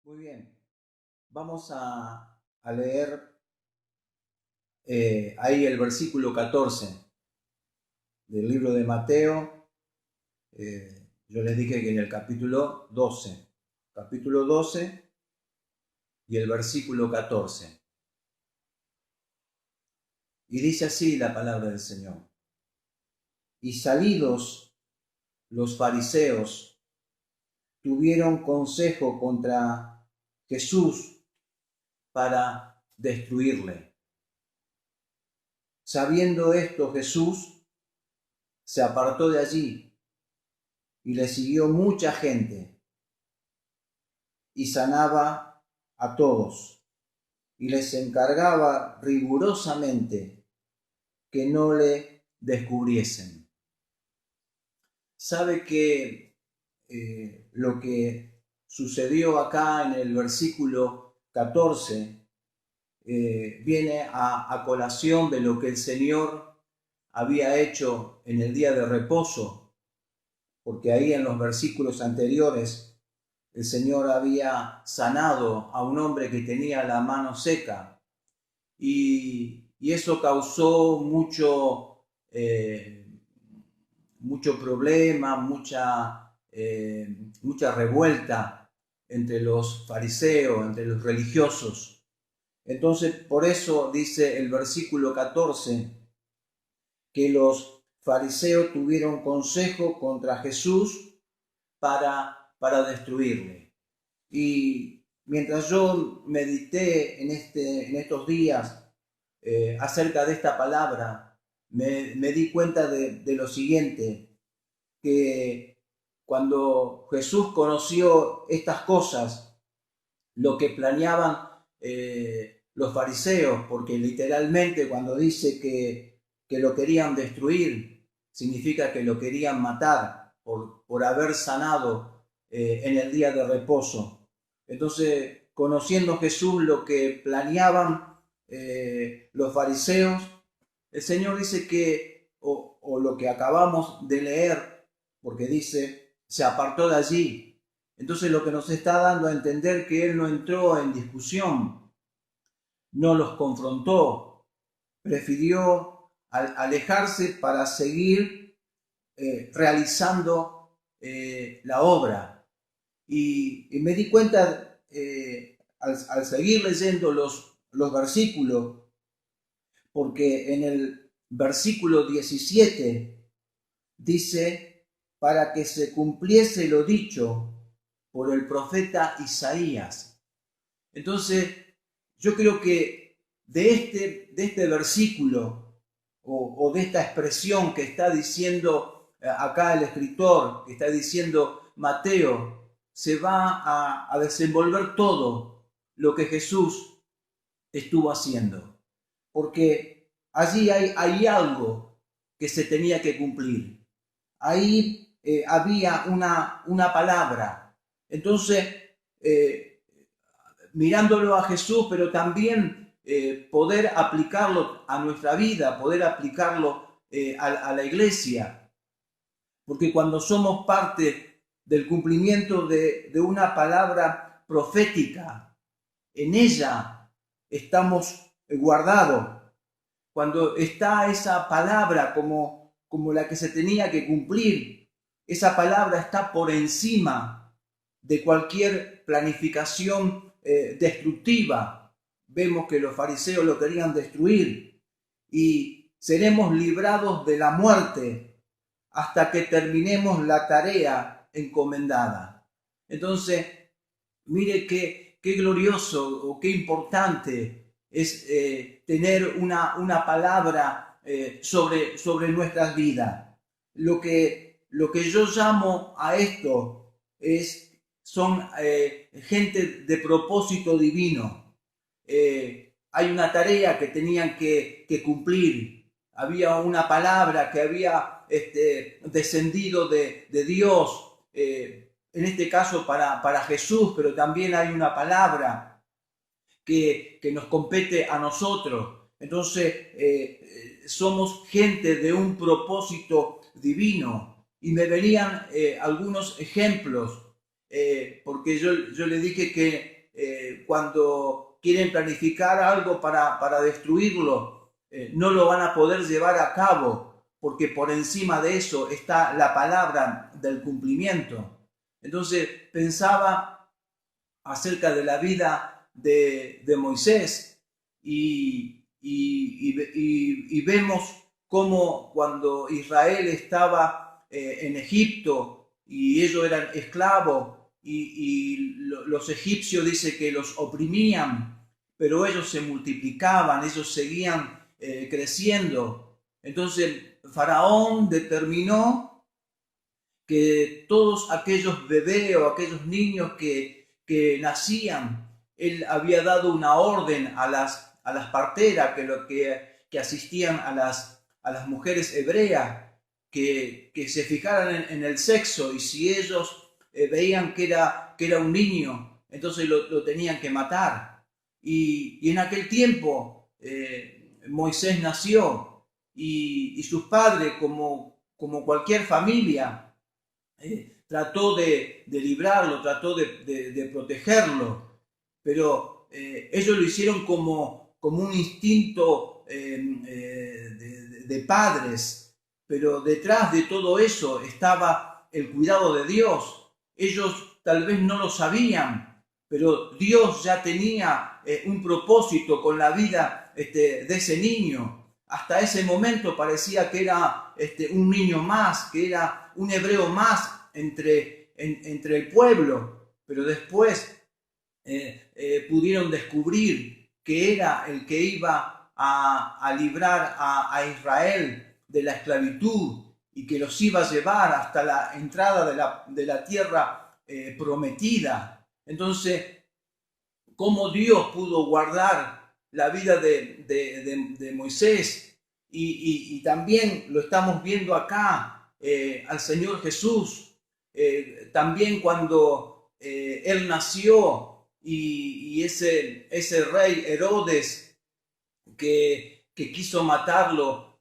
Muy bien, vamos a leer ahí el versículo 14 del libro de Mateo. Yo les dije que en el capítulo 12 y el versículo 14. Y dice así la palabra del Señor. Y salidos los fariseos, tuvieron consejo contra Jesús para destruirle. Sabiendo esto, Jesús se apartó de allí y le siguió mucha gente y sanaba a todos y les encargaba rigurosamente que no le descubriesen. Sabe que lo que sucedió acá en el versículo 14 viene a colación de lo que el Señor había hecho en el día de reposo, porque ahí en los versículos anteriores el Señor había sanado a un hombre que tenía la mano seca y eso causó mucho problema, mucha revuelta entre los fariseos, entre los religiosos. Entonces, por eso dice el versículo 14 que los fariseos tuvieron consejo contra Jesús para destruirle. Y mientras yo medité en estos días acerca de esta palabra, me di cuenta de lo siguiente, que cuando Jesús conoció estas cosas, lo que planeaban los fariseos, porque literalmente cuando dice que lo querían destruir, significa que lo querían matar por haber sanado en el día de reposo. Entonces, conociendo Jesús lo que planeaban los fariseos, el Señor dice que, o lo que acabamos de leer, porque dice, se apartó de allí. Entonces lo que nos está dando a entender que Él no entró en discusión, no los confrontó, prefirió alejarse para seguir realizando la obra. Y me di cuenta al seguir leyendo los versículos, porque en el versículo 17 dice, para que se cumpliese lo dicho por el profeta Isaías. Entonces, yo creo que de este versículo o de esta expresión que está diciendo acá el escritor, que está diciendo Mateo, se va a desenvolver todo lo que Jesús estuvo haciendo. Porque allí hay algo que se tenía que cumplir. Ahí había una palabra. Entonces, mirándolo a Jesús, pero también poder aplicarlo a nuestra vida, poder aplicarlo a la iglesia. Porque cuando somos parte del cumplimiento de una palabra profética, en ella estamos guardados. Cuando está esa palabra como la que se tenía que cumplir, esa palabra está por encima de cualquier planificación destructiva. Vemos que los fariseos lo querían destruir y seremos librados de la muerte hasta que terminemos la tarea encomendada. Entonces, mire qué glorioso o qué importante es tener una palabra sobre nuestras vidas. Lo que yo llamo a esto son gente de propósito divino. Hay una tarea que tenían que cumplir. Había una palabra que había descendido de Dios, en este caso para Jesús, pero también hay una palabra que nos compete a nosotros. Entonces, somos gente de un propósito divino. Y me venían algunos ejemplos porque yo le dije que cuando quieren planificar algo para destruirlo, no lo van a poder llevar a cabo, porque por encima de eso está la palabra del cumplimiento. Entonces pensaba acerca de la vida de Moisés y vemos cómo cuando Israel estaba en Egipto y ellos eran esclavos y los egipcios dice que los oprimían, pero ellos se multiplicaban, ellos seguían creciendo. Entonces Faraón determinó que todos aquellos bebés o aquellos niños que nacían, él había dado una orden a las parteras que asistían a las mujeres hebreas, que se fijaran en el sexo, y si ellos veían que era un niño, entonces lo tenían que matar. Y en aquel tiempo Moisés nació y sus padres, como cualquier familia, trató de librarlo, trató de protegerlo, pero ellos lo hicieron como un instinto de padres, pero detrás de todo eso estaba el cuidado de Dios. Ellos tal vez no lo sabían, pero Dios ya tenía un propósito con la vida de ese niño. Hasta ese momento parecía que era un niño más, que era un hebreo más entre el pueblo, pero después pudieron descubrir que era el que iba a librar a Israel de la esclavitud y que los iba a llevar hasta la entrada de la tierra prometida. Entonces, ¿cómo Dios pudo guardar la vida de Moisés? Y también lo estamos viendo acá, al Señor Jesús, también cuando Él nació y ese rey Herodes que quiso matarlo,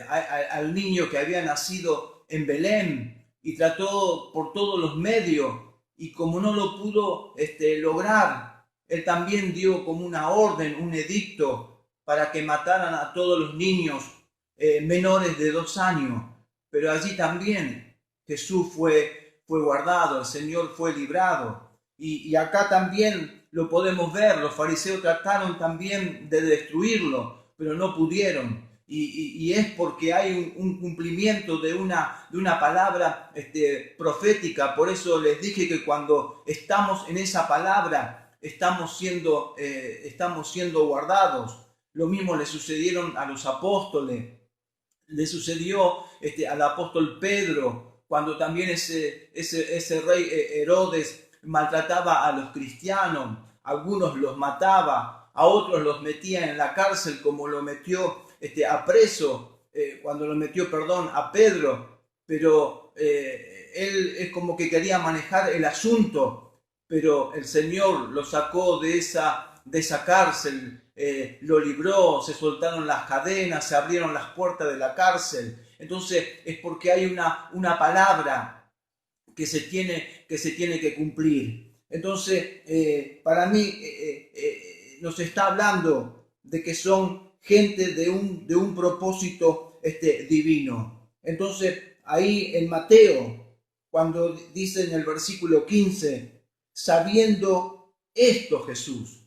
al niño que había nacido en Belén, y trató por todos los medios, y como no lo pudo lograr, él también dio como una orden, un edicto, para que mataran a todos los niños menores de 2 años. Pero allí también Jesús fue guardado, el Señor fue librado. Y acá también lo podemos ver, los fariseos trataron también de destruirlo, pero no pudieron. Y es porque hay un cumplimiento de una palabra profética. Por eso les dije que cuando estamos en esa palabra, estamos siendo guardados. Lo mismo le sucedieron a los apóstoles, le sucedió al apóstol Pedro, cuando también ese rey Herodes maltrataba a los cristianos, algunos los mataba, a otros los metía en la cárcel, como lo metió a preso, cuando lo metió, a Pedro, pero él es como que quería manejar el asunto, pero el Señor lo sacó de esa cárcel, lo libró, se soltaron las cadenas, se abrieron las puertas de la cárcel. Entonces es porque hay una palabra que se tiene que cumplir. Entonces para mí nos está hablando de que son gente de un propósito divino. Entonces ahí en Mateo, cuando dice en el versículo 15, sabiendo esto Jesús,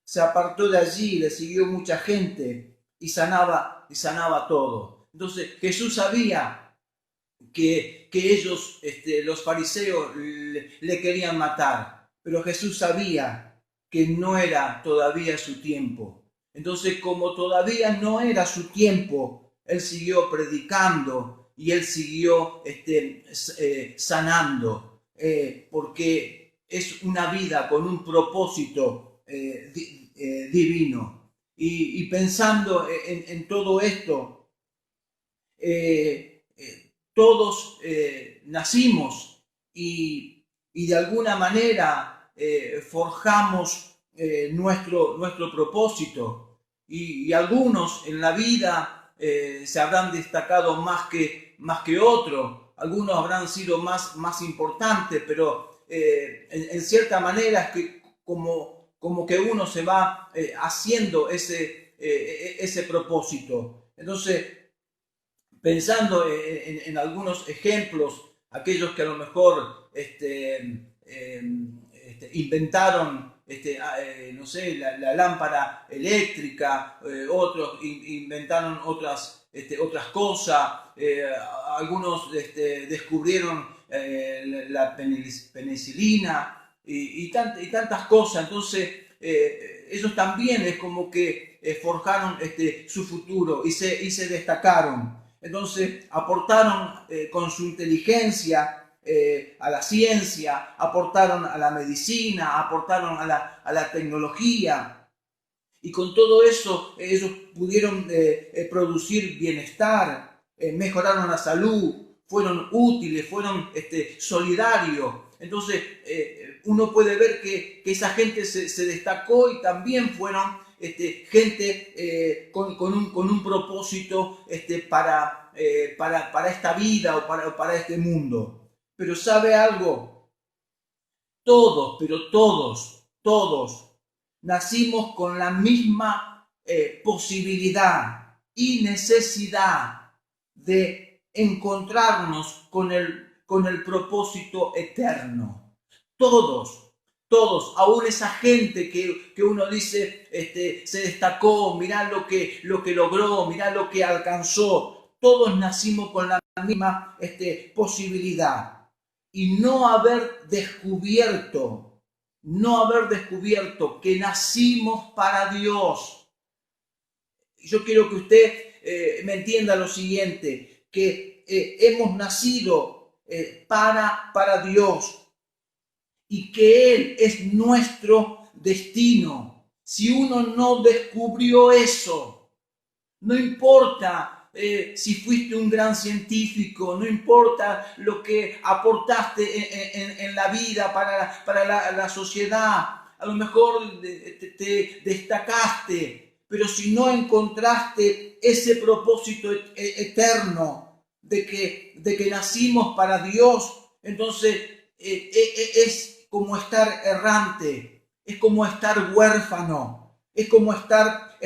se apartó de allí, le siguió mucha gente y sanaba todo. Entonces Jesús sabía que ellos, los fariseos, le querían matar, pero Jesús sabía que no era todavía su tiempo. Entonces, como todavía no era su tiempo, Él siguió predicando y Él siguió sanando, porque es una vida con un propósito divino. Y pensando en todo esto, todos nacimos y de alguna manera forjamos nuestro propósito. Y algunos en la vida se habrán destacado más que otros. algunos habrán sido más importantes, pero en cierta manera es que como que uno se va haciendo ese propósito. Entonces, pensando algunos ejemplos, aquellos que a lo mejor inventaron, no sé, la lámpara eléctrica, otros inventaron otras cosas, algunos descubrieron la penicilina y tantas cosas. Entonces, ellos también es como que forjaron su futuro y se destacaron. Entonces aportaron con su inteligencia a la ciencia, aportaron a la medicina, aportaron a la tecnología, y con todo eso ellos pudieron producir bienestar, mejoraron la salud, fueron útiles, fueron solidarios. Entonces uno puede ver que esa gente se destacó y también fueron gente con un propósito para esta vida o para este mundo. Pero ¿sabe algo? Todos nacimos con la misma posibilidad y necesidad de encontrarnos con el propósito eterno. Todos, aún esa gente que uno dice se destacó, mirá lo que logró, mirá lo que alcanzó, todos nacimos con la misma posibilidad. Y no haber descubierto que nacimos para Dios. Yo quiero que usted me entienda lo siguiente, que hemos nacido para Dios y que Él es nuestro destino. Si uno no descubrió eso, no importa si fuiste un gran científico, no importa lo que aportaste en la vida para la sociedad, a lo mejor te destacaste, pero si no encontraste ese propósito eterno de que nacimos para Dios, entonces es como estar errante, es como estar huérfano, es como estar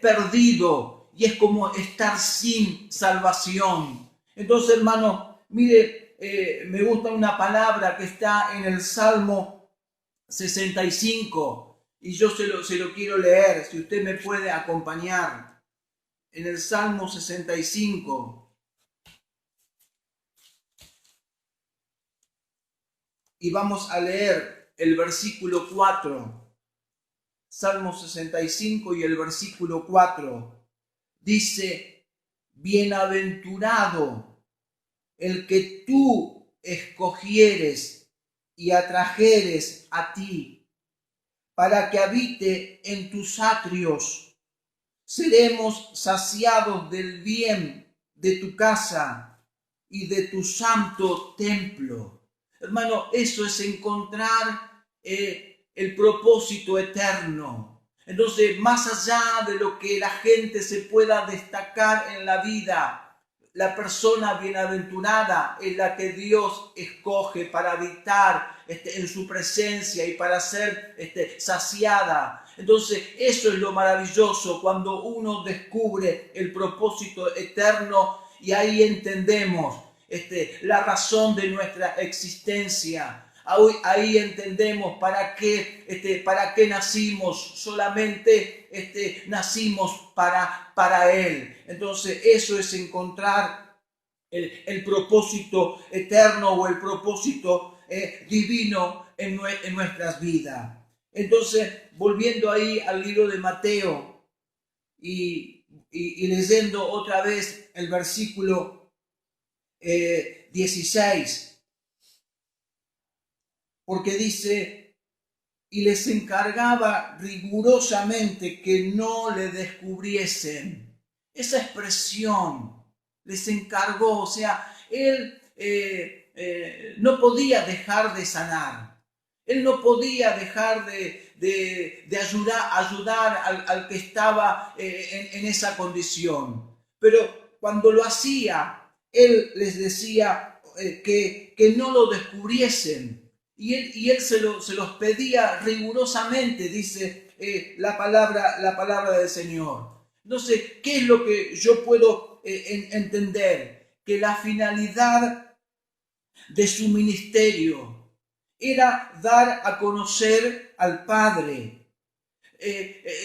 perdido, y es como estar sin salvación. Entonces, hermano, mire, me gusta una palabra que está en el Salmo 65, y yo se lo quiero leer, si usted me puede acompañar. En el Salmo 65, y vamos a leer el versículo 4. Salmo 65 y el versículo 4. Dice: bienaventurado el que tú escogieres y atrajeres a ti, para que habite en tus atrios. Seremos saciados del bien de tu casa y de tu santo templo. Hermano, eso es encontrar el propósito eterno. Entonces, más allá de lo que la gente se pueda destacar en la vida, la persona bienaventurada es la que Dios escoge para habitar en su presencia y para ser saciada. Entonces, eso es lo maravilloso cuando uno descubre el propósito eterno, y ahí entendemos la razón de nuestra existencia. Ahí entendemos para qué nacimos. Solamente nacimos para Él. Entonces eso es encontrar el propósito eterno o el propósito divino en nuestras vidas. Entonces, volviendo ahí al libro de Mateo y leyendo otra vez el versículo 16, porque dice: y les encargaba rigurosamente que no le descubriesen. Esa expresión, les encargó, o sea, él no podía dejar de sanar, él no podía dejar de ayudar al que estaba en esa condición, pero cuando lo hacía, él les decía: que no lo descubriesen. Y él se los pedía rigurosamente, dice la palabra del Señor. Entonces, ¿qué es lo que yo puedo entender? Que la finalidad de su ministerio era dar a conocer al Padre.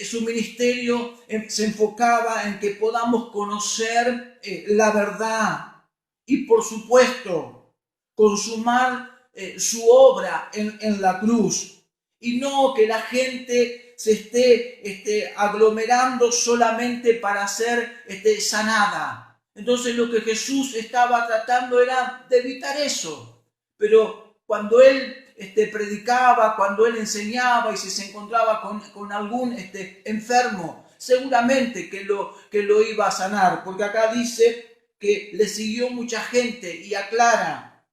Su ministerio se enfocaba en que podamos conocer la verdad y, por supuesto, consumar su obra en la cruz, y no que la gente se esté aglomerando solamente para ser sanada. Entonces lo que Jesús estaba tratando era de evitar eso. Pero cuando Él predicaba, cuando Él enseñaba y si se encontraba con algún enfermo, seguramente que lo iba a sanar, porque acá dice que le siguió mucha gente y aclara,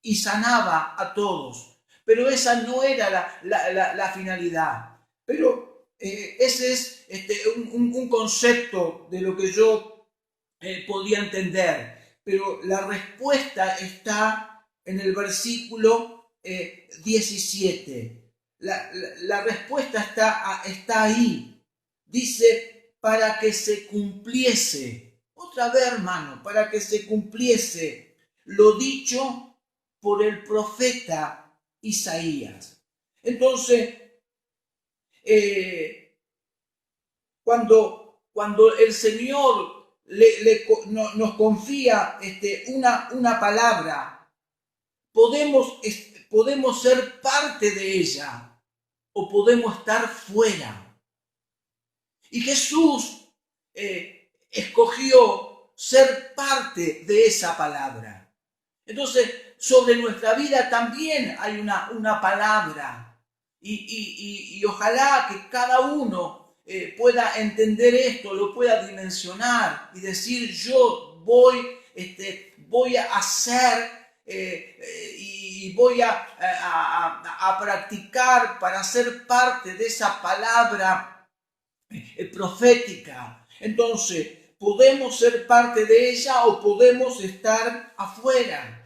y sanaba a todos. Pero esa no era la finalidad. Pero ese es un concepto de lo que yo podía entender. Pero la respuesta está en el versículo 17. La respuesta está ahí. Dice, para que se cumpliese. Otra vez, hermano, para que se cumpliese lo dicho por el profeta Isaías. Entonces, cuando el Señor nos confía una palabra, podemos ser parte de ella o podemos estar fuera. Y Jesús escogió ser parte de esa palabra. Entonces, sobre nuestra vida también hay una palabra. Y ojalá que cada uno pueda entender esto, lo pueda dimensionar y decir, yo voy a hacer y voy a practicar para ser parte de esa palabra profética. Entonces, podemos ser parte de ella o podemos estar afuera.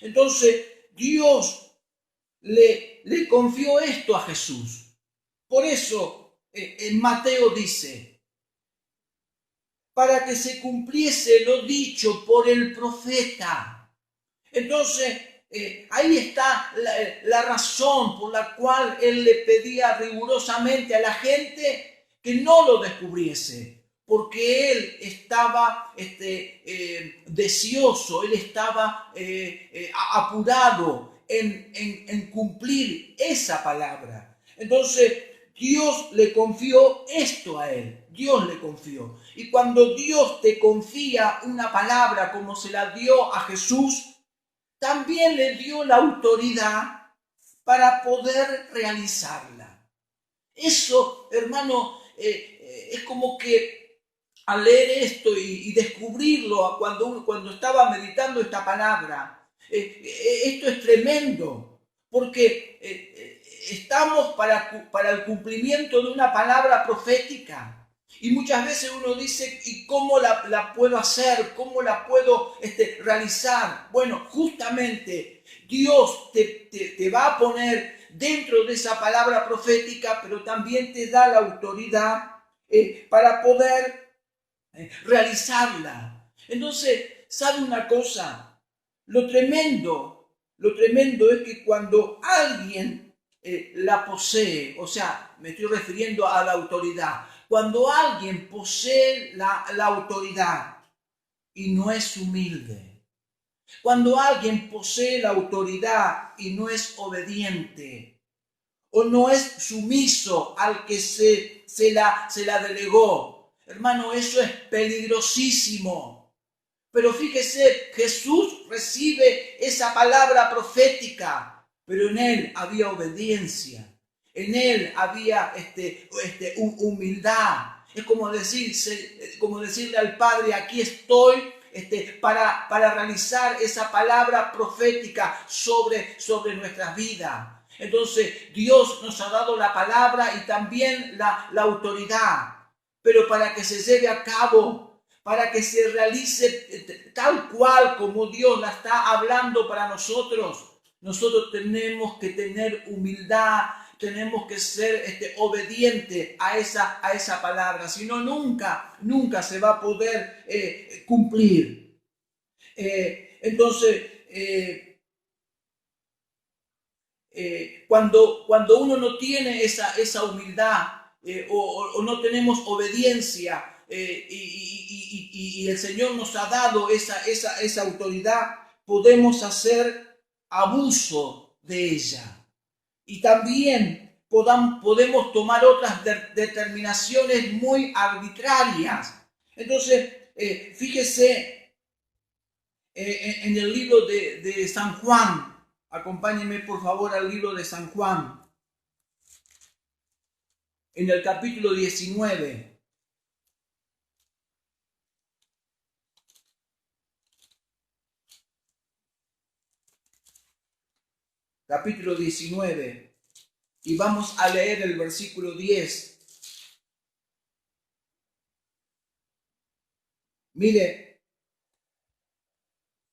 Entonces, Dios le confió esto a Jesús. Por eso, en Mateo dice, para que se cumpliese lo dicho por el profeta. Entonces, ahí está la razón por la cual él le pedía rigurosamente a la gente que no lo descubriese. Porque él estaba deseoso, él estaba apurado en cumplir esa palabra. Entonces, Dios le confió esto a él. Dios le confió. Y cuando Dios te confía una palabra como se la dio a Jesús, también le dio la autoridad para poder realizarla. Eso, hermano, es como que al leer esto y descubrirlo cuando estaba meditando esta palabra, esto es tremendo, porque estamos para el cumplimiento de una palabra profética. Y muchas veces uno dice, ¿y cómo la puedo hacer? ¿Cómo la puedo realizar? Bueno, justamente Dios te va a poner dentro de esa palabra profética, pero también te da la autoridad para poder realizarla. Entonces, ¿sabe una cosa? Lo tremendo es que cuando alguien la posee, o sea, me estoy refiriendo a la autoridad, cuando alguien posee la autoridad y no es humilde, cuando alguien posee la autoridad y no es obediente, o no es sumiso al que se la delegó, hermano, eso es peligrosísimo. Pero fíjese, Jesús recibe esa palabra profética, pero en él había obediencia, en él había humildad. Es como decirle al Padre, aquí estoy para realizar esa palabra profética sobre nuestras vidas. Entonces, Dios nos ha dado la palabra y también la autoridad. Pero para que se lleve a cabo, para que se realice tal cual como Dios la está hablando para nosotros. Nosotros tenemos que tener humildad, tenemos que ser obedientes a esa palabra, si no nunca se va a poder cumplir. Entonces, cuando uno no tiene esa humildad o no tenemos obediencia y el Señor nos ha dado esa autoridad, podemos hacer abuso de ella. Y también podemos tomar otras determinaciones muy arbitrarias. Entonces, fíjese en el libro de San Juan. Acompáñenme por favor al libro de San Juan. En el capítulo 19. Capítulo 19. Y vamos a leer el versículo 10. Mire,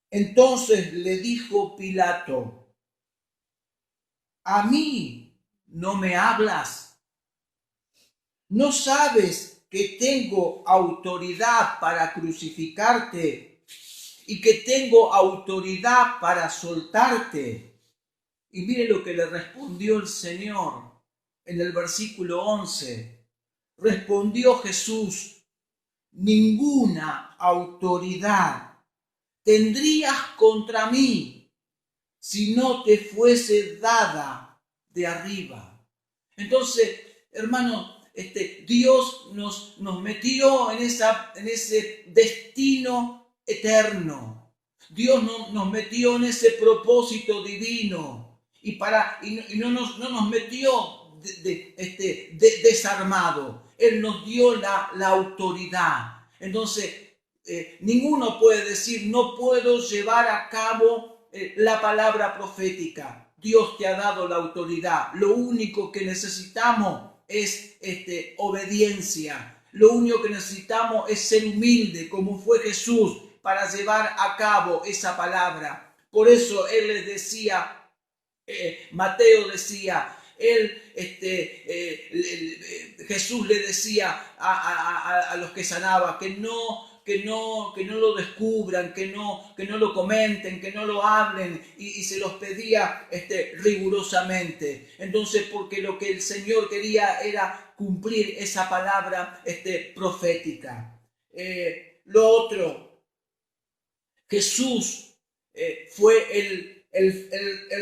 entonces le dijo Pilato: ¿a mí no me hablas? ¿No sabes que tengo autoridad para crucificarte y que tengo autoridad para soltarte? Y mire lo que le respondió el Señor en el versículo 11. Respondió Jesús: ninguna autoridad tendrías contra mí si no te fuese dada de arriba. Entonces, hermano, Dios nos metió en ese destino eterno. Dios nos metió en ese propósito divino. Y no nos metió desarmado. Él nos dio la autoridad. Entonces, ninguno puede decir: no puedo llevar a cabo la palabra profética. Dios te ha dado la autoridad. Lo único que necesitamos es obediencia. Lo único que necesitamos es ser humilde, como fue Jesús, para llevar a cabo esa palabra. Por eso Él les decía, Mateo decía, Jesús le decía a los que sanaba que no lo descubran, que no lo comenten, que no lo hablen, y se los pedía rigurosamente. Entonces, porque lo que el Señor quería era cumplir esa palabra profética. Lo otro, Jesús fue el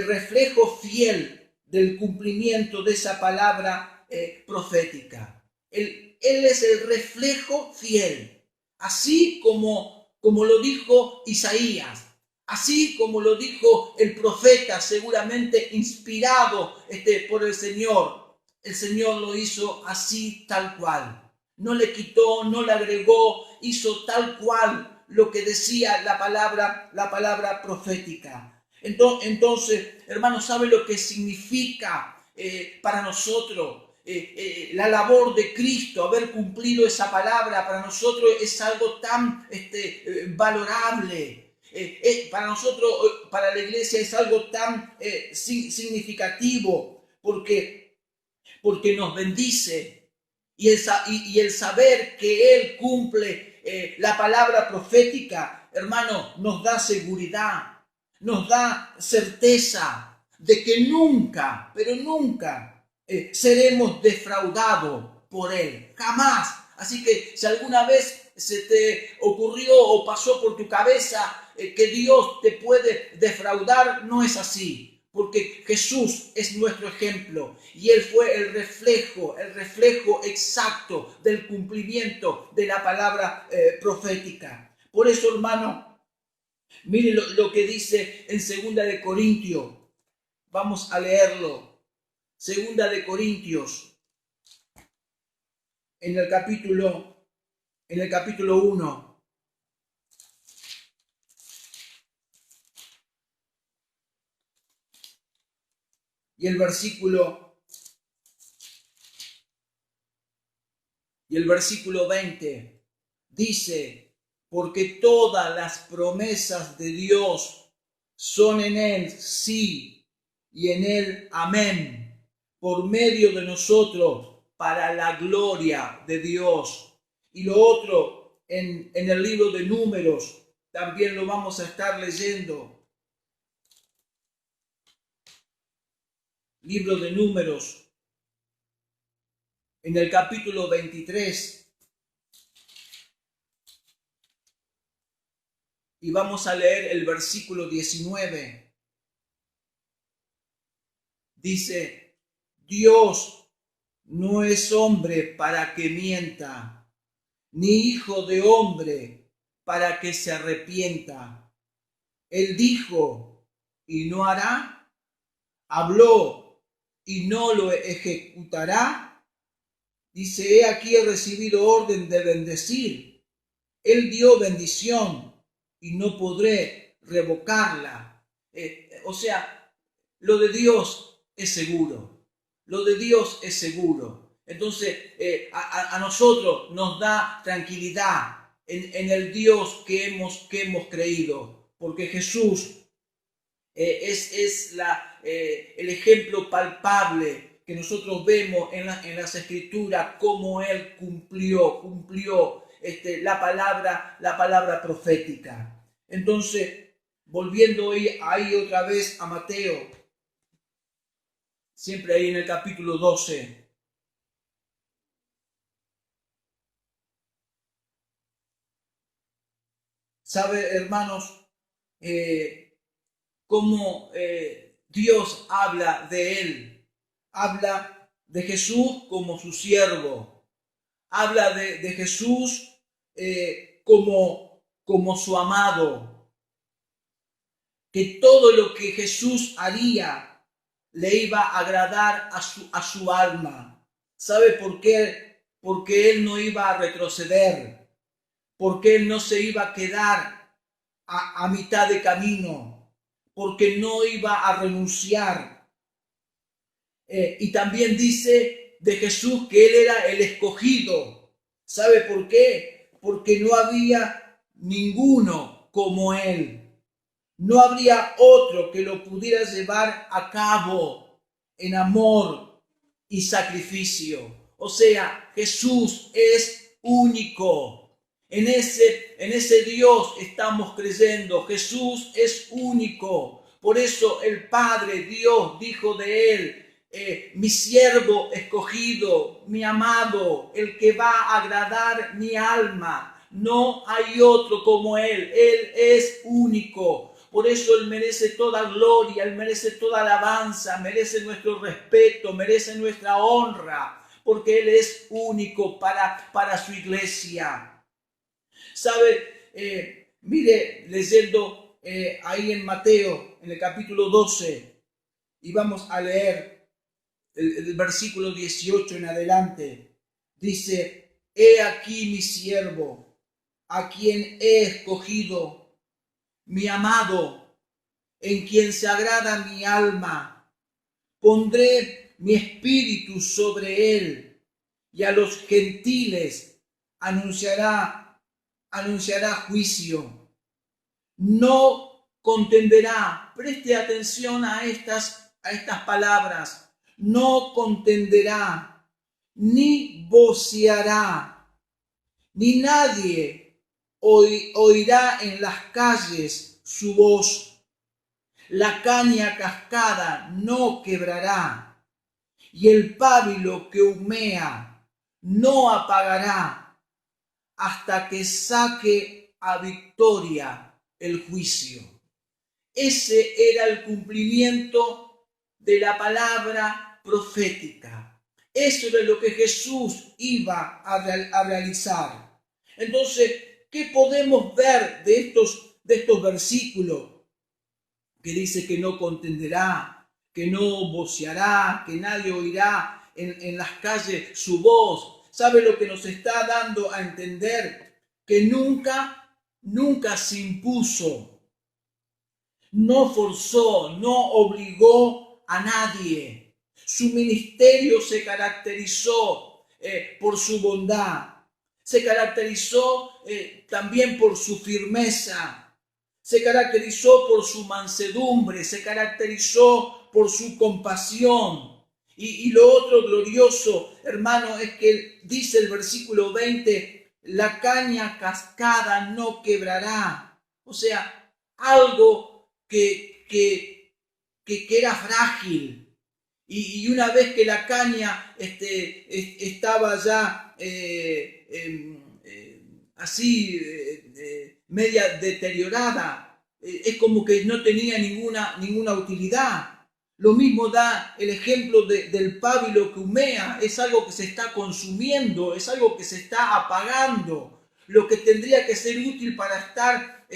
reflejo fiel del cumplimiento de esa palabra profética. Él es el reflejo fiel, así como lo dijo Isaías, así como lo dijo el profeta, seguramente inspirado por el Señor. El Señor lo hizo así, tal cual. No le quitó, no le agregó, hizo tal cual lo que decía la palabra profética. Entonces, hermanos, ¿sabe lo que significa para nosotros la labor de Cristo? Haber cumplido esa palabra para nosotros es algo tan valorable. Para nosotros, para la iglesia, es algo tan significativo porque nos bendice. Y el saber que Él cumple la palabra profética, hermano, nos da seguridad, nos da certeza de que nunca, pero nunca seremos defraudados por Él. Jamás. Así que si alguna vez se te ocurrió o pasó por tu cabeza que Dios te puede defraudar, no es así. Porque Jesús es nuestro ejemplo y Él fue el reflejo exacto del cumplimiento de la palabra profética. Por eso, hermano, mire lo que dice en 2 de Corintios. Vamos a leerlo. 2 de Corintios, en el capítulo 1. Y el versículo 20 dice: porque todas las promesas de Dios son en Él sí y en Él amén, por medio de nosotros, para la gloria de Dios. Y lo otro, en el libro de Números, también lo vamos a estar leyendo. Libro de Números, en el capítulo 23. Y vamos a leer el versículo 19. Dice, Dios no es hombre para que mienta, ni hijo de hombre para que se arrepienta. Él dijo y no hará, habló y no lo ejecutará. Dice, he aquí he recibido orden de bendecir. Él dio bendición y no podré revocarla. O sea, lo de Dios es seguro. Lo de Dios es seguro. Entonces, a nosotros nos da tranquilidad en el Dios que hemos creído. Porque Jesús es el ejemplo palpable que nosotros vemos en las Escrituras, cómo Él cumplió la palabra profética. Entonces, volviendo ahí otra vez a Mateo, siempre ahí en el capítulo 12. ¿Sabe, hermanos, cómo Dios habla de Él? Habla de Jesús como su siervo. Habla de Jesús como su amado. Que todo lo que Jesús haría le iba a agradar a su alma. ¿Sabe por qué? Porque Él no iba a retroceder. Porque Él no se iba a quedar a mitad de camino. Porque no iba a renunciar. Y también dice de Jesús que Él era el escogido. ¿Sabe por qué? Porque no había ninguno como Él. No habría otro que lo pudiera llevar a cabo en amor y sacrificio. O sea, Jesús es único. En ese Dios estamos creyendo. Jesús es único. Por eso el Padre, Dios, dijo de Él, mi siervo escogido, mi amado, el que va a agradar mi alma. No hay otro como Él. Él es único. Por eso Él merece toda gloria, Él merece toda alabanza, merece nuestro respeto, merece nuestra honra, porque Él es único para su iglesia. ¿Sabe? Mire, leyendo ahí en Mateo, en el capítulo 12, y vamos a leer el versículo 18 en adelante. Dice, he aquí mi siervo, a quien he escogido, mi amado, en quien se agrada mi alma. Pondré mi espíritu sobre él, y a los gentiles anunciará juicio. No contenderá, preste atención a estas palabras, no contenderá, ni voceará, ni nadie oirá en las calles su voz. La caña cascada no quebrará, y el pábilo que humea no apagará, hasta que saque a victoria el juicio. Ese era el cumplimiento de la palabra profética. Eso era lo que Jesús iba a realizar. Entonces, ¿qué podemos ver de estos versículos? Que dice que no contenderá, que no voceará, que nadie oirá en las calles su voz. ¿Sabe lo que nos está dando a entender? Que nunca se impuso, no forzó, no obligó a nadie. Su ministerio se caracterizó por su bondad. se caracterizó también por su firmeza, se caracterizó por su mansedumbre, se caracterizó por su compasión. Y lo otro glorioso, hermano, es que dice el versículo 20, la caña cascada no quebrará. O sea, algo que era frágil. Y una vez que la caña estaba ya así, media deteriorada, es como que no tenía ninguna utilidad. Lo mismo da el ejemplo del pábilo que humea, es algo que se está consumiendo, es algo que se está apagando. Lo que tendría que ser útil para estar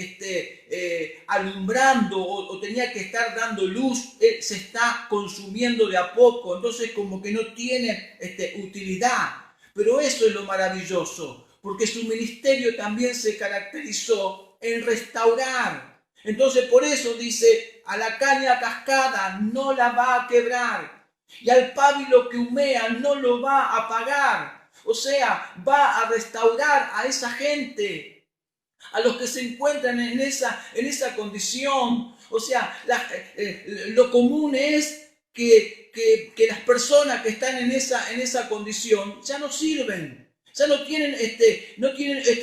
alumbrando o tenía que estar dando luz, se está consumiendo de a poco, entonces como que no tiene utilidad. Pero eso es lo maravilloso, porque su ministerio también se caracterizó en restaurar. Entonces por eso dice, a la caña cascada no la va a quebrar, y al pábilo que humea no lo va a apagar. O sea, va a restaurar a esa gente, a los que se encuentran en esa condición. O sea, lo común es que las personas que están en esa condición ya no sirven, ya no tienen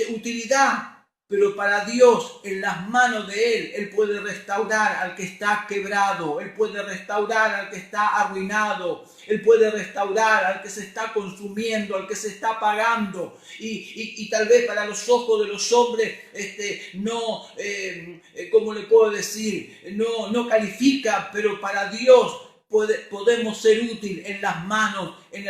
utilidad. Pero para Dios, en las manos de Él puede restaurar al que está quebrado, Él puede restaurar al que está arruinado, Él puede restaurar al que se está consumiendo, al que se está apagando. Y tal vez para los ojos de los hombres no, ¿cómo le puedo decir? No califica, pero para Dios podemos ser útil en las manos, en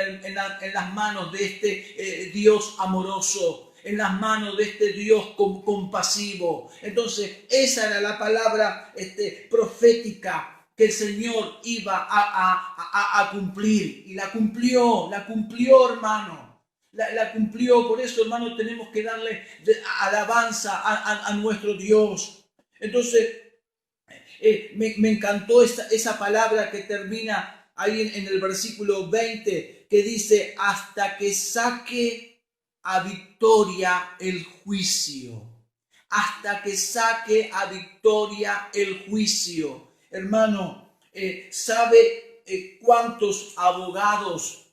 las manos de este Dios amoroso, en las manos de este Dios compasivo. Entonces, esa era la palabra profética que el Señor iba a cumplir. Y la cumplió, hermano. La cumplió. Por eso, hermano, tenemos que darle alabanza a nuestro Dios. Entonces, me encantó esa palabra que termina ahí en el versículo 20, que dice, hasta que saque a victoria el juicio. Hasta que saque a victoria el juicio. Hermano, ¿sabe cuántos abogados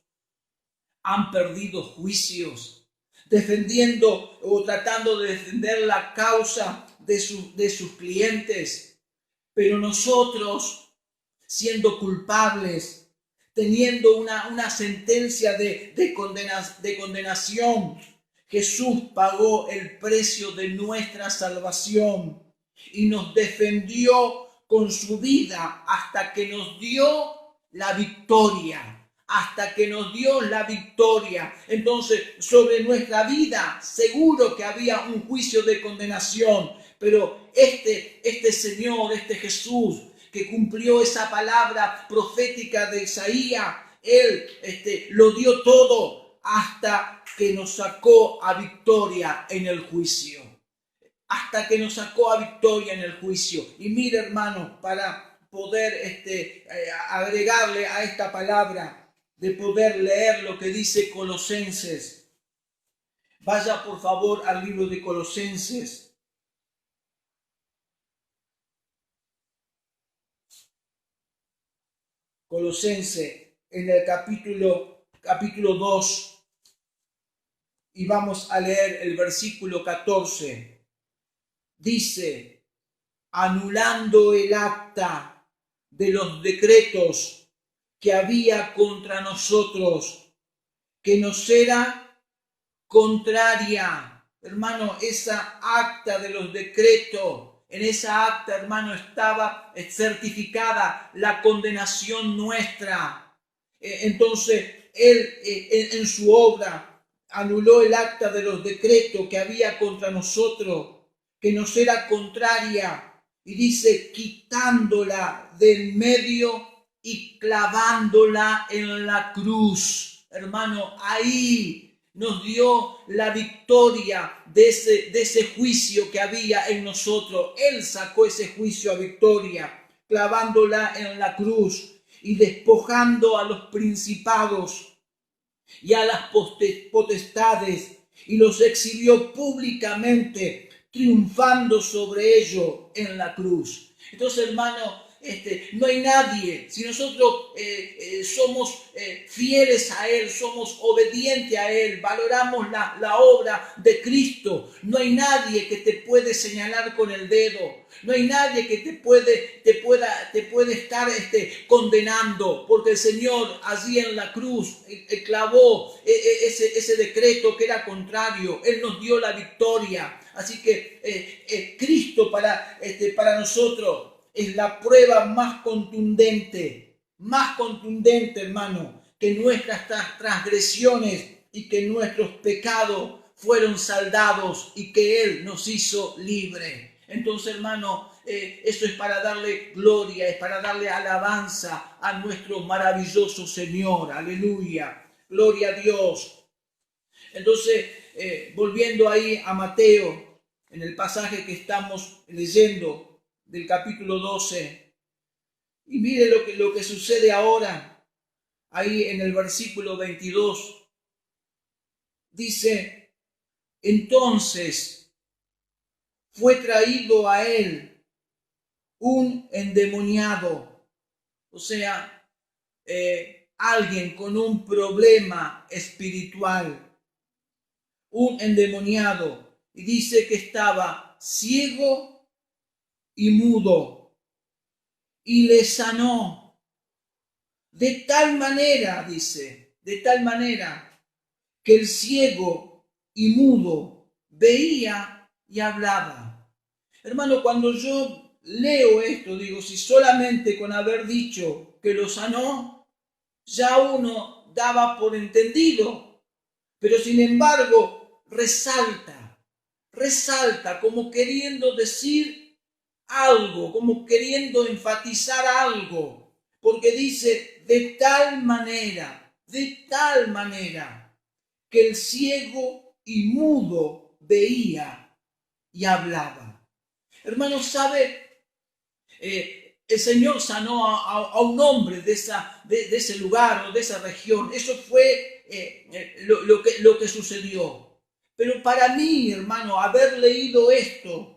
han perdido juicios defendiendo o tratando de defender la causa de sus clientes? Pero nosotros, siendo culpables, teniendo una sentencia de condenación, Jesús pagó el precio de nuestra salvación y nos defendió con su vida hasta que nos dio la victoria. Hasta que nos dio la victoria. Entonces, sobre nuestra vida, seguro que había un juicio de condenación, pero este Señor, este Jesús, que cumplió esa palabra profética de Isaías, Él lo dio todo hasta que nos sacó a victoria en el juicio. Hasta que nos sacó a victoria en el juicio. Y mire, hermano, para poder agregarle a esta palabra, de poder leer lo que dice Colosenses. Vaya por favor al libro de Colosenses. Colosenses en el capítulo 2 y vamos a leer el versículo 14. Dice, anulando el acta de los decretos que había contra nosotros, que nos era contraria. Hermano, esa acta de los decretos, en esa acta, hermano, estaba certificada la condenación nuestra. Entonces, Él en su obra anuló el acta de los decretos que había contra nosotros, que nos era contraria, y dice, quitándola del medio y clavándola en la cruz. Hermano, ahí nos dio la victoria de ese juicio que había en nosotros. Él sacó ese juicio a victoria, clavándola en la cruz y despojando a los principados y a las potestades y los exhibió públicamente, triunfando sobre ellos en la cruz. Entonces, hermano, no hay nadie, si nosotros somos fieles a Él, somos obedientes a Él, valoramos la obra de Cristo, no hay nadie que te puede señalar con el dedo, no hay nadie que te puede estar condenando, porque el Señor allí en la cruz clavó ese decreto que era contrario, Él nos dio la victoria. Así que Cristo para nosotros es la prueba más contundente, hermano, que nuestras transgresiones y que nuestros pecados fueron saldados y que Él nos hizo libre. Entonces, hermano, eso es para darle gloria, es para darle alabanza a nuestro maravilloso Señor. Aleluya, gloria a Dios. Entonces, volviendo ahí a Mateo, en el pasaje que estamos leyendo, del capítulo 12. Y mire lo que sucede ahora, ahí en el versículo 22. Dice, entonces fue traído a él un endemoniado, o sea, alguien con un problema espiritual, un endemoniado, y dice que estaba ciego y mudo, y le sanó de tal manera, dice, de tal manera que el ciego y mudo veía y hablaba. Hermano, cuando yo leo esto, digo, si solamente con haber dicho que lo sanó, ya uno daba por entendido, pero sin embargo resalta como queriendo decir algo, como queriendo enfatizar algo, porque dice de tal manera, que el ciego y mudo veía y hablaba. Hermano, ¿sabe? El Señor sanó a un hombre de ese lugar o de esa región. Eso fue lo que sucedió. Pero para mí, hermano, haber leído esto,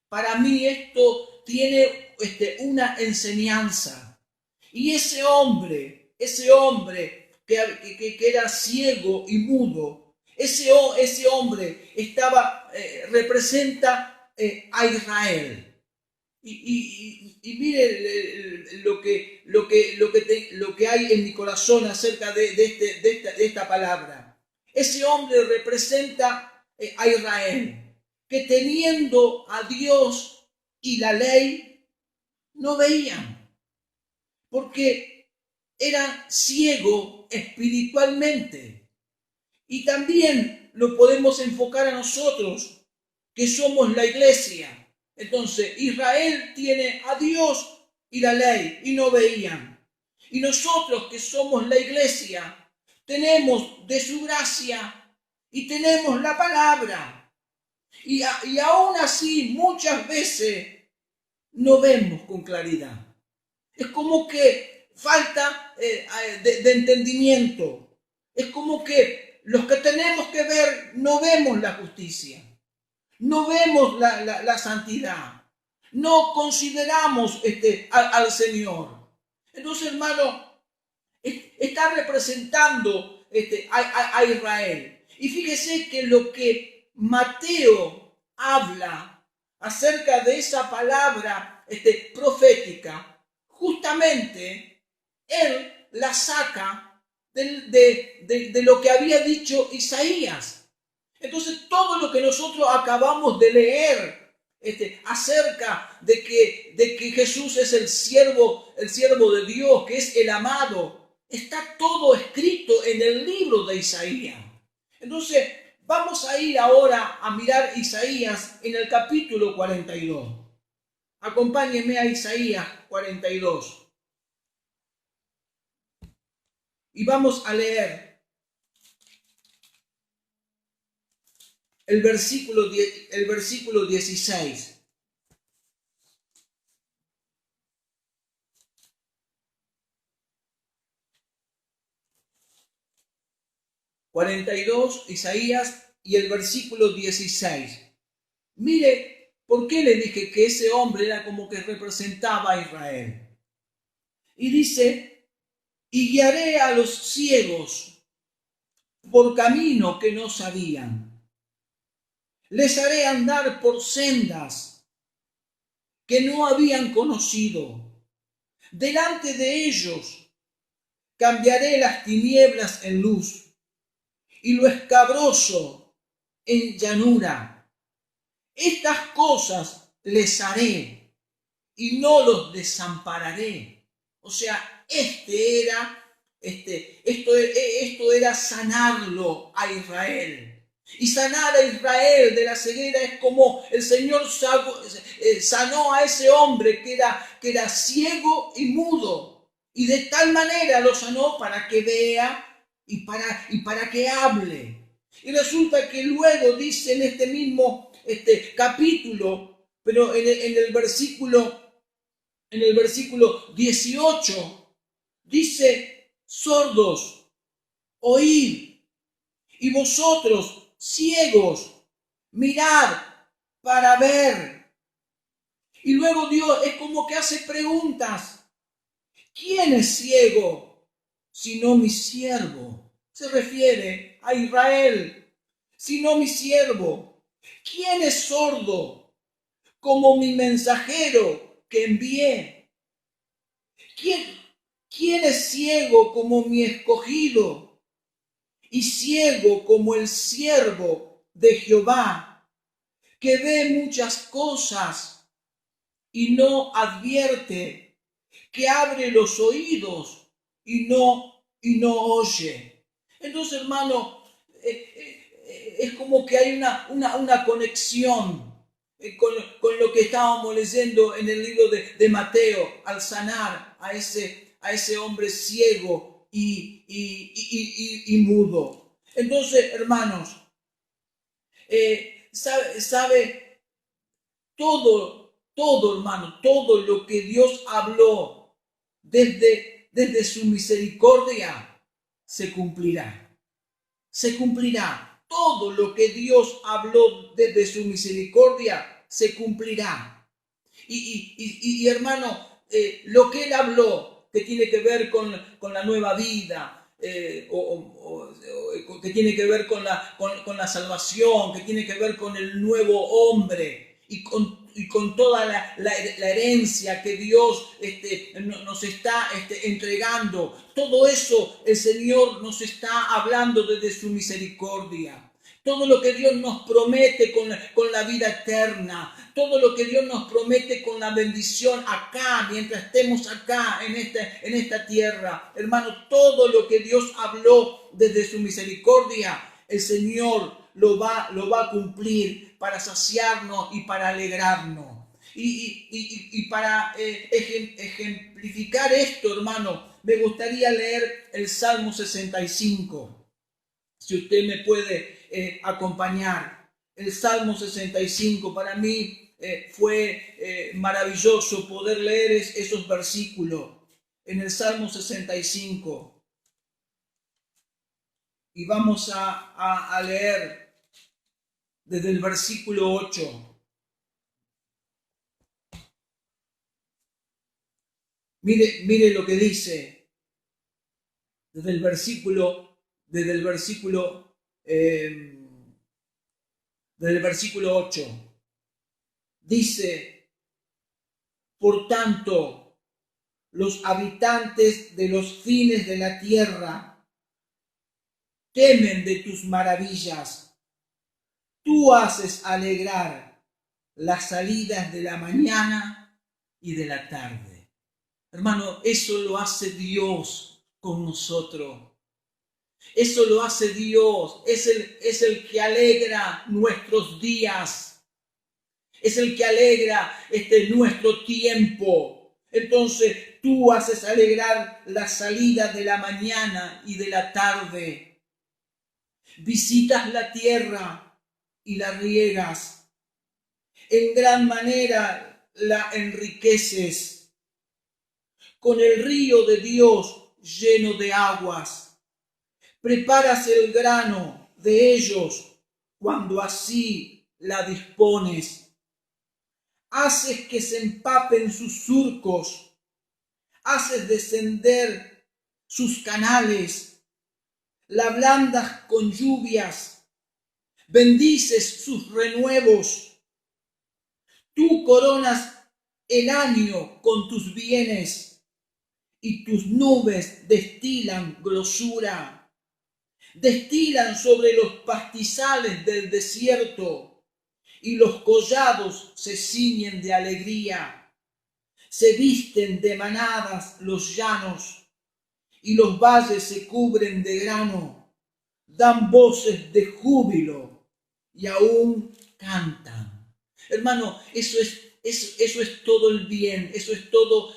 para mí esto tiene una enseñanza. Y ese hombre que era ciego y mudo, ese hombre representa a Israel. Y mire lo que hay en mi corazón acerca de esta palabra. Ese hombre representa a Israel, que teniendo a Dios y la ley, no veían, porque era ciego espiritualmente. Y también lo podemos enfocar a nosotros, que somos la iglesia. Entonces, Israel tiene a Dios y la ley, y no veían. Y nosotros, que somos la iglesia, tenemos de su gracia y tenemos la palabra. Y aún así, muchas veces no vemos con claridad. Es como que falta de entendimiento. Es como que los que tenemos que ver no vemos la justicia, no vemos la santidad, no consideramos al Señor. Entonces, hermano, está representando a Israel. Y fíjese que lo que Mateo habla acerca de esa palabra profética, justamente él la saca de lo que había dicho Isaías. Entonces, todo lo que nosotros acabamos de leer acerca de que Jesús es el siervo de Dios, que es el amado, está todo escrito en el libro de Isaías. Entonces, vamos a ir ahora a mirar Isaías en el capítulo 42. Acompáñenme a Isaías 42. Y vamos a leer el versículo 16. Isaías y el versículo 16. Mire, ¿por qué le dije que ese hombre era como que representaba a Israel? Y dice, y guiaré a los ciegos por camino que no sabían. Les haré andar por sendas que no habían conocido. Delante de ellos cambiaré las tinieblas en luz y lo escabroso en llanura. Estas cosas les haré y no los desampararé. O sea, esto era sanarlo a Israel. Y sanar a Israel de la ceguera es como el Señor sanó a ese hombre que era ciego y mudo. Y de tal manera lo sanó para que vea y para que hable. Y resulta que luego dice en este mismo capítulo, pero en el versículo 18, dice, sordos, oíd, y vosotros, ciegos, mirad para ver. Y luego Dios es como que hace preguntas. ¿Quién es ciego sino mi siervo? Se refiere a Israel, sino mi siervo. ¿Quién es sordo como mi mensajero que envié? ¿Quién es ciego como mi escogido y ciego como el siervo de Jehová, que ve muchas cosas y no advierte, que abre los oídos y no oye? Entonces, hermano, es como que hay una conexión con lo que estábamos leyendo en el libro de Mateo, al sanar a ese hombre ciego y mudo. Entonces, hermanos, sabe todo, hermano, todo lo que Dios habló desde su misericordia se cumplirá. Se cumplirá. Todo lo que Dios habló desde su misericordia se cumplirá. Y hermano, lo que Él habló, que tiene que ver con la nueva vida, que tiene que ver con la salvación, que tiene que ver con el nuevo hombre y con toda la herencia que Dios nos está entregando. Todo eso el Señor nos está hablando desde su misericordia. Todo lo que Dios nos promete con la vida eterna, todo lo que Dios nos promete con la bendición acá, mientras estemos acá en esta tierra. Hermano, todo lo que Dios habló desde su misericordia, el Señor lo va a cumplir para saciarnos y para alegrarnos. Y para ejemplificar esto, hermano, me gustaría leer el Salmo 65. Si usted me puede acompañar. El Salmo 65 para mí fue maravilloso poder leer esos versículos en el Salmo 65. Y vamos a leer desde el versículo 8. Mire lo que dice desde el versículo 8. Dice, por tanto, los habitantes de los fines de la tierra temen de tus maravillas. Tú haces alegrar las salidas de la mañana y de la tarde. Hermano, eso lo hace Dios con nosotros. Eso lo hace Dios. Es el que alegra nuestros días. Es el que alegra nuestro tiempo. Entonces tú haces alegrar la salida de la mañana y de la tarde. Visitas la tierra y la riegas. En gran manera la enriqueces. Con el río de Dios lleno de aguas. Preparas el grano de ellos cuando así la dispones. Haces que se empapen sus surcos, haces descender sus canales, la ablandas con lluvias, bendices sus renuevos. Tú coronas el año con tus bienes y tus nubes destilan grosura, destilan sobre los pastizales del desierto y los collados se ciñen de alegría, se visten de manadas los llanos y los valles se cubren de grano, dan voces de júbilo y aún cantan. Hermano, eso es todo el bien, eso es todo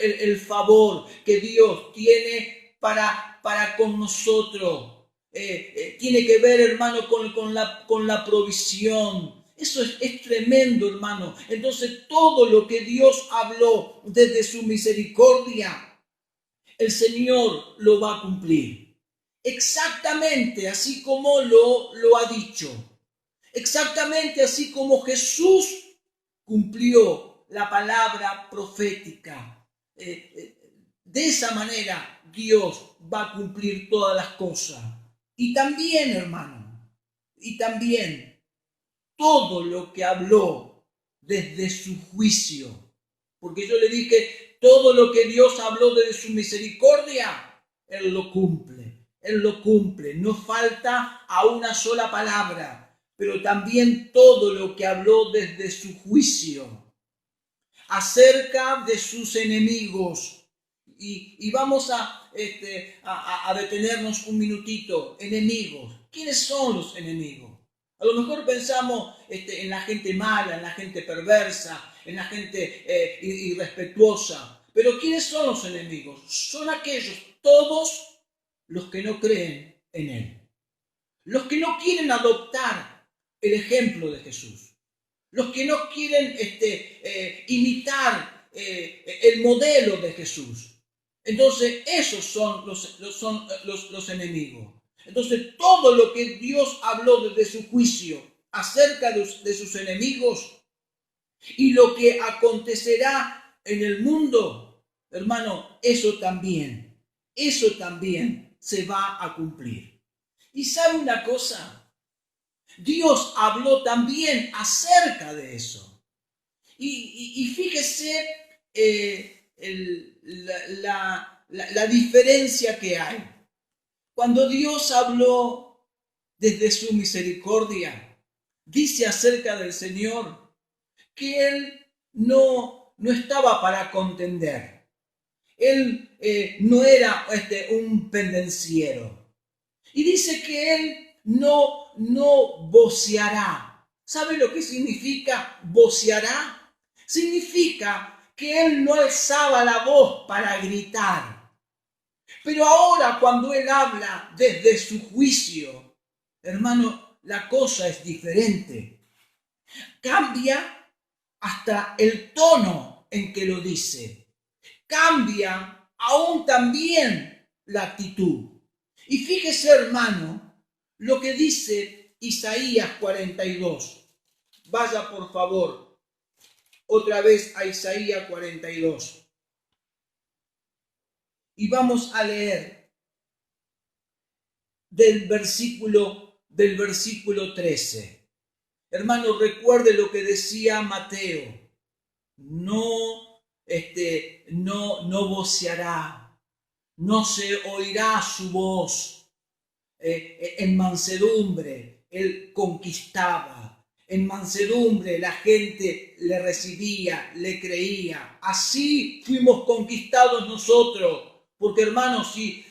el favor que Dios tiene para con nosotros. Tiene que ver, hermano, con la provisión. Eso es tremendo, hermano. Entonces, todo lo que Dios habló desde su misericordia, el Señor lo va a cumplir. Exactamente así como lo ha dicho. Exactamente así como Jesús cumplió la palabra profética. De esa manera Dios va a cumplir todas las cosas. Y también, hermano, y también todo lo que habló desde su juicio. Porque yo le dije, todo lo que Dios habló desde su misericordia, Él lo cumple. Él lo cumple. No falta a una sola palabra. Pero también todo lo que habló desde su juicio acerca de sus enemigos. Y vamos a detenernos un minutito. Enemigos. ¿Quiénes son los enemigos? A lo mejor pensamos en la gente mala, en la gente perversa, en la gente irrespetuosa. Pero ¿quiénes son los enemigos? Son aquellos, todos los que no creen en Él. Los que no quieren adoptar el ejemplo de Jesús. Los que no quieren imitar el modelo de Jesús. Entonces, esos son los enemigos. Entonces, todo lo que Dios habló desde su juicio acerca de sus enemigos y lo que acontecerá en el mundo, hermano, eso también se va a cumplir. ¿Y sabe una cosa? Dios habló también acerca de eso. Y fíjese la diferencia que hay. Cuando Dios habló desde su misericordia, dice acerca del Señor que Él no estaba para contender. Él no era un pendenciero. Y dice que Él no voceará. ¿Sabe lo que significa voceará? Significa que Él no alzaba la voz para gritar. Pero ahora cuando Él habla desde su juicio, hermano, la cosa es diferente. Cambia hasta el tono en que lo dice. Cambia aún también la actitud. Y fíjese, hermano, lo que dice Isaías 42. Vaya, por favor, otra vez a Isaías 42. Y vamos a leer del versículo 13. Hermano, recuerde lo que decía Mateo. No voceará, no se oirá su voz. En mansedumbre Él conquistaba, en mansedumbre la gente le recibía, le creía. Así fuimos conquistados nosotros, porque hermanos, si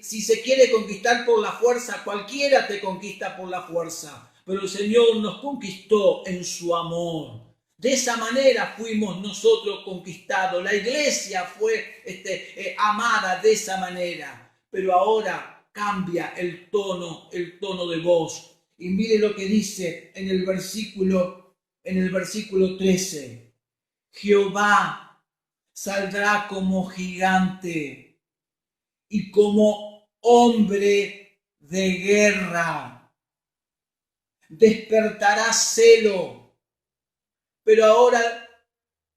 se quiere conquistar por la fuerza, cualquiera te conquista por la fuerza, pero el Señor nos conquistó en su amor. De esa manera fuimos nosotros conquistados. La iglesia fue amada de esa manera. Pero ahora cambia el tono de voz. Y mire lo que dice en el versículo 13. Jehová saldrá como gigante y como hombre de guerra. despertará celo, pero ahora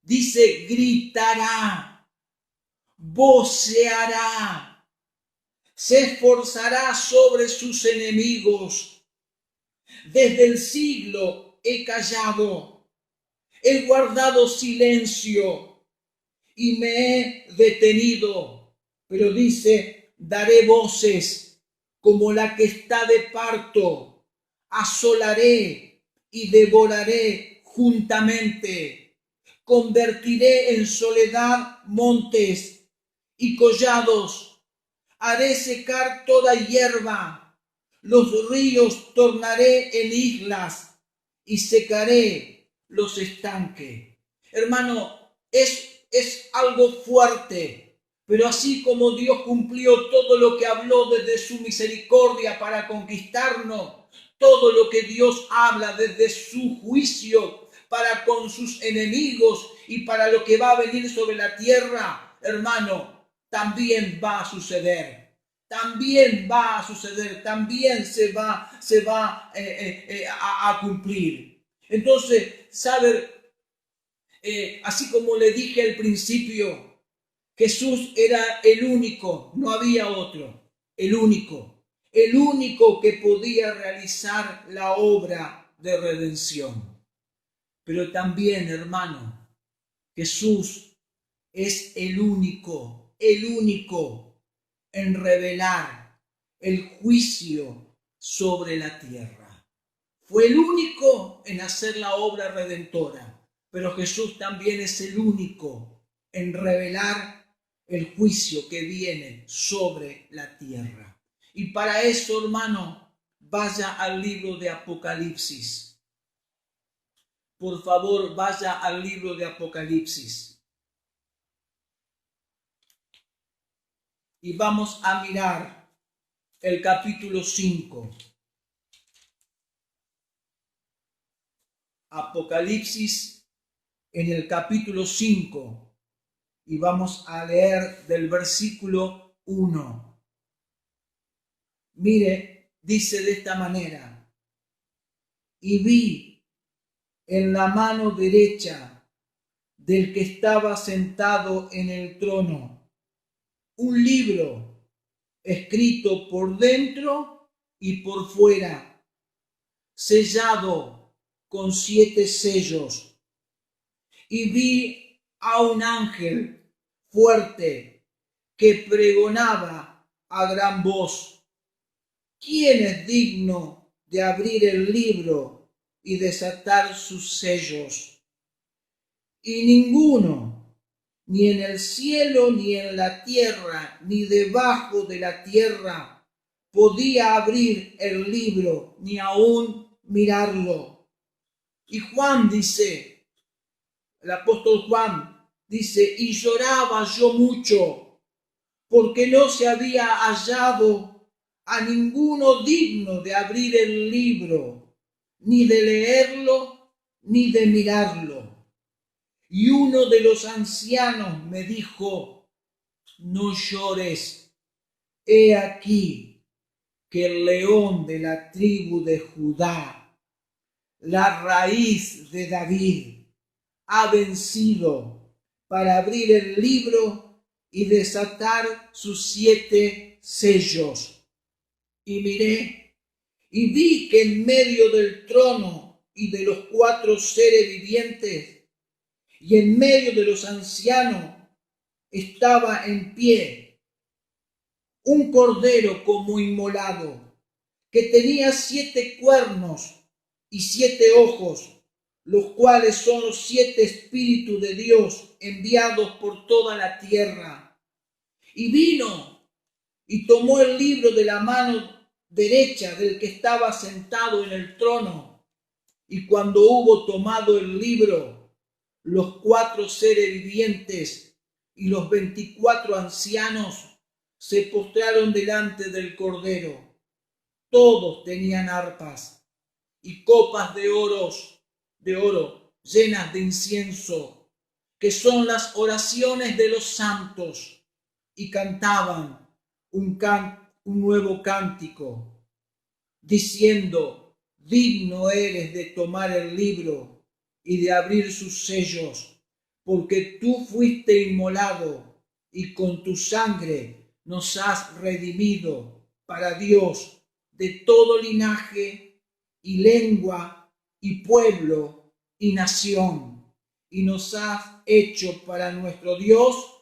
dice gritará, voceará, se esforzará sobre sus enemigos. Desde el siglo he callado, he guardado silencio y me he detenido, pero dice, daré voces como la que está de parto, asolaré y devoraré juntamente, convertiré en soledad montes y collados, haré secar toda hierba, los ríos tornaré en islas y secaré los estanques. Hermano, es algo fuerte, pero así como Dios cumplió todo lo que habló desde su misericordia para conquistarnos, todo lo que Dios habla desde su juicio para con sus enemigos y para lo que va a venir sobre la tierra, hermano, también va a suceder. También va a suceder, también se va a cumplir. Entonces, ¿sabe? Así como le dije al principio, Jesús era el único, no había otro, el único que podía realizar la obra de redención. Pero también, hermano, Jesús es el único en revelar el juicio sobre la tierra. Fue el único en hacer la obra redentora, pero Jesús también es el único en revelar el juicio que viene sobre la tierra. Y para eso, hermano, vaya al libro de Apocalipsis. Por favor, vaya al libro de Apocalipsis. Y vamos a mirar el capítulo 5. Apocalipsis en el capítulo 5. Y vamos a leer del versículo 1. Mire, dice de esta manera: y vi en la mano derecha del que estaba sentado en el trono un libro escrito por dentro y por fuera, sellado con 7 sellos. Y vi a un ángel fuerte que pregonaba a gran voz: ¿quién es digno de abrir el libro y desatar sus sellos? Y ninguno, ni en el cielo, ni en la tierra, ni debajo de la tierra, podía abrir el libro, ni aún mirarlo. Y Juan dice, el apóstol Juan dice, y lloraba yo mucho, porque no se había hallado a ninguno digno de abrir el libro, ni de leerlo, ni de mirarlo. Y uno de los ancianos me dijo, no llores, he aquí que el león de la tribu de Judá, la raíz de David, ha vencido para abrir el libro y desatar sus 7 sellos. Y miré, y vi que en medio del trono y de los 4 seres vivientes, y en medio de los ancianos, estaba en pie un cordero como inmolado, que tenía 7 cuernos y 7 ojos, los cuales son los 7 espíritus de Dios enviados por toda la tierra. Y vino y tomó el libro de la mano derecha del que estaba sentado en el trono. Y cuando hubo tomado el libro, los 4 seres vivientes y los 24 ancianos se postraron delante del Cordero. Todos tenían arpas y copas de oro llenas de incienso, que son las oraciones de los santos, y cantaban un nuevo cántico, diciendo: digno eres de tomar el libro y de abrir sus sellos, porque tú fuiste inmolado y con tu sangre nos has redimido para Dios de todo linaje y lengua y pueblo y nación, y nos has hecho para nuestro Dios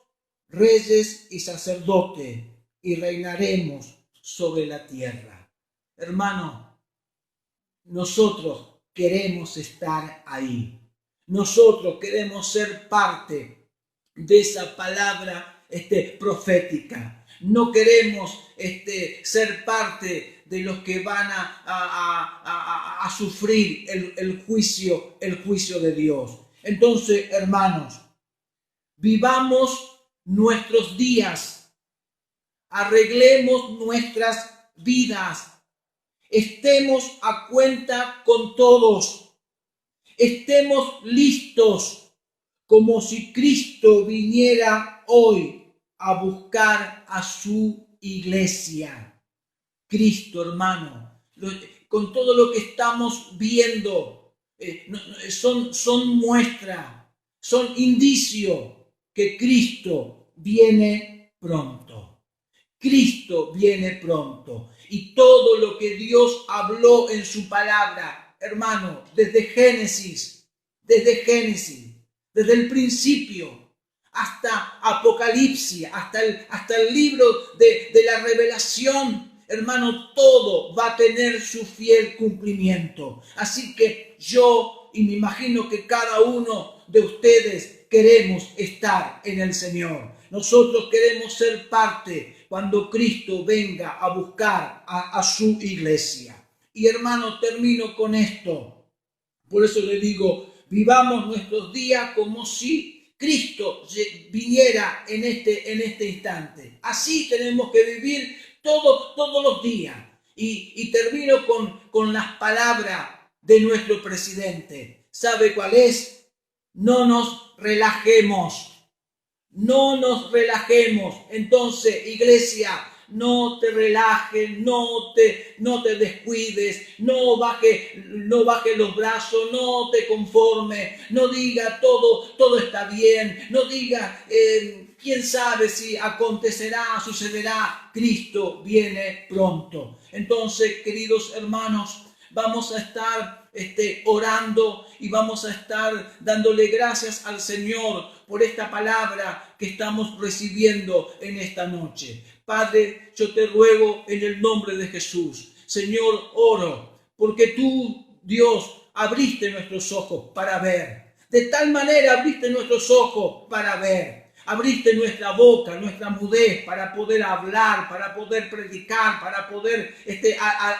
reyes y sacerdotes, y reinaremos sobre la tierra. Hermano, nosotros queremos estar ahí. Nosotros queremos ser parte de esa palabra profética. No queremos ser parte de los que van a sufrir el juicio de Dios. Entonces, hermanos, vivamos nuestros días, arreglemos nuestras vidas, estemos a cuenta con todos, estemos listos como si Cristo viniera hoy a buscar a su iglesia. Cristo, hermano, con todo lo que estamos viendo, son muestra, son indicio que Cristo viene pronto. Cristo viene pronto. Y todo lo que Dios habló en su palabra, hermano, desde Génesis, desde el principio hasta Apocalipsis, hasta el libro de la Revelación, hermano, todo va a tener su fiel cumplimiento. Así que yo, y me imagino que cada uno de ustedes, queremos estar en el Señor. Nosotros queremos ser parte cuando Cristo venga a buscar a su iglesia. Y hermano, termino con esto. Por eso le digo, vivamos nuestros días como si Cristo viniera en este instante. Así tenemos que vivir todos los días. Y termino con las palabras de nuestro presidente. ¿Sabe cuál es? No nos relajemos. No nos relajemos. Entonces, iglesia, no te relajes, no te descuides, no bajes los brazos, no te conformes, no diga todo está bien, no diga quién sabe si acontecerá, sucederá. Cristo viene pronto. Entonces, queridos hermanos, vamos a estar orando y vamos a estar dándole gracias al Señor por esta palabra que estamos recibiendo en esta noche. Padre, yo te ruego en el nombre de Jesús. Señor, oro porque tú, Dios, abriste nuestros ojos para ver. De tal manera abriste nuestros ojos para ver. Abriste nuestra boca, nuestra mudez para poder hablar, para poder predicar, para poder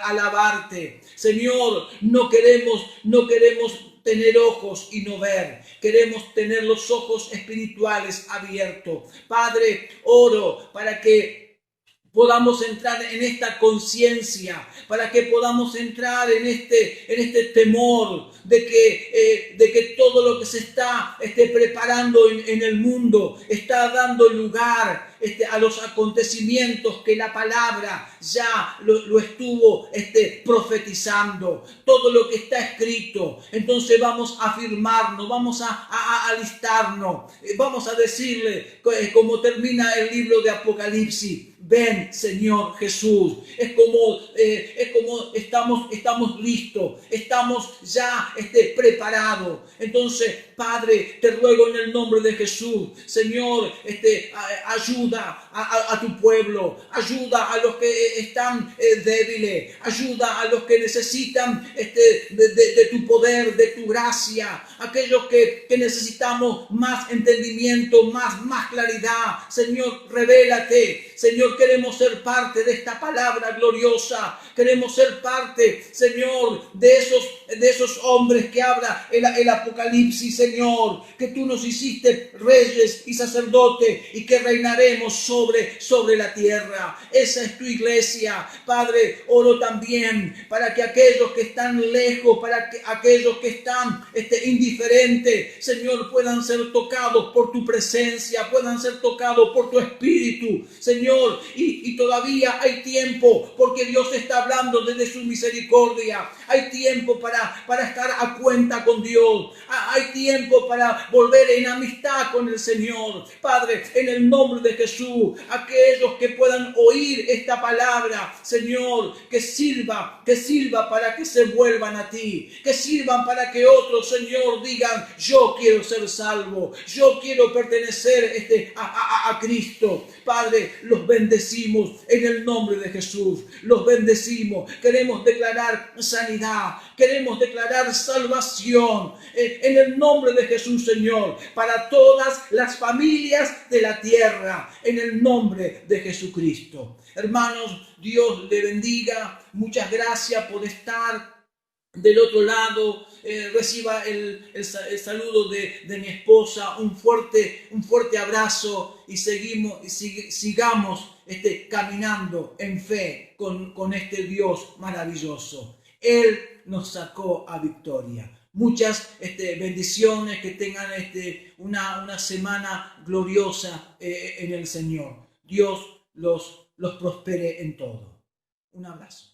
alabarte. Señor, no queremos tener ojos y no ver. Queremos tener los ojos espirituales abiertos. Padre, oro para que podamos entrar en esta conciencia, para que podamos entrar en este temor de que todo lo que se está preparando en el mundo está dando lugar a los acontecimientos que la palabra ya lo estuvo profetizando. Todo lo que está escrito. Entonces vamos a afirmarnos, vamos a alistarnos, vamos a decirle como termina el libro de Apocalipsis. Ven, Señor Jesús. Es como estamos listos, estamos ya preparados. Entonces, Padre, te ruego en el nombre de Jesús, Señor, ayuda a tu pueblo, ayuda a los que están débiles, ayuda a los que necesitan de tu poder, de tu gracia, aquellos que necesitamos más entendimiento, más claridad. Señor, revélate. Señor, queremos ser parte de esta palabra gloriosa. Queremos ser parte, Señor, de esos hombres que habla el Apocalipsis, Señor, que tú nos hiciste reyes y sacerdotes y que reinaremos sobre sobre la tierra. Esa es tu iglesia. Padre, oro también para que aquellos que están lejos, para que aquellos que están indiferentes, Señor, puedan ser tocados por tu presencia, puedan ser tocados por tu espíritu, Señor. Y todavía hay tiempo, porque Dios está hablando desde su misericordia. Hay tiempo para estar a cuenta con Dios. Hay tiempo para volver en amistad con el Señor. Padre, en el nombre de Jesús, aquellos que puedan oír esta palabra, Señor, que sirva para que se vuelvan a ti, que sirvan para que otros, Señor, digan: yo quiero ser salvo, yo quiero pertenecer a Cristo. Padre, los bendecimos en el nombre de Jesús, los bendecimos. Queremos declarar sanidad, queremos declarar salvación en el nombre de Jesús, Señor, para todas las familias de la tierra, en el nombre de Jesucristo. Hermanos, Dios le bendiga. Muchas gracias por estar del otro lado. Reciba el saludo de mi esposa. Un fuerte abrazo, y sigamos caminando en fe con este Dios maravilloso. Él nos sacó a victoria. Muchas bendiciones, que tengan una semana gloriosa en el Señor. Dios los prospere en todo. Un abrazo.